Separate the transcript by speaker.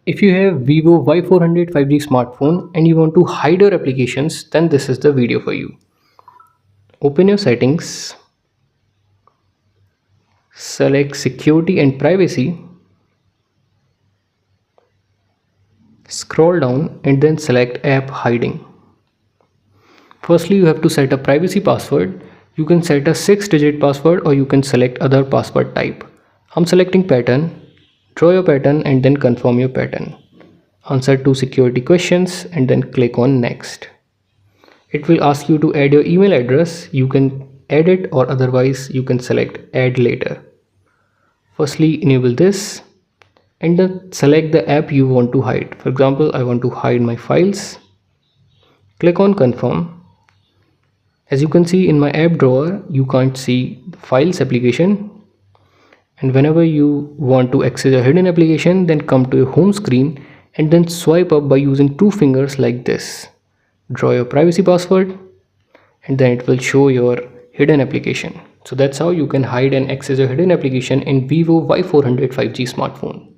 Speaker 1: If you have Vivo Y400 5G smartphone and you want to hide your applications, then this is the video for you. Open your settings, select security and privacy, scroll down and then select app hiding. Firstly, you have to set a privacy password. You can set a 6-digit password or you can select other password type. I'm selecting pattern. Draw your pattern and then confirm your pattern. Answer 2 security questions and then click on next. It will ask you to add your email address. You can add it or otherwise you can select add later. Firstly, enable this and then select the app you want to hide. For example, I want to hide my files. Click on confirm. As you can see in my app drawer, you can't see the files application. And whenever you want to access a hidden application, then come to your home screen and then swipe up by using 2 fingers like this. Draw your privacy password and then it will show your hidden application. So that's how you can hide and access a hidden application in Vivo Y400 5G smartphone.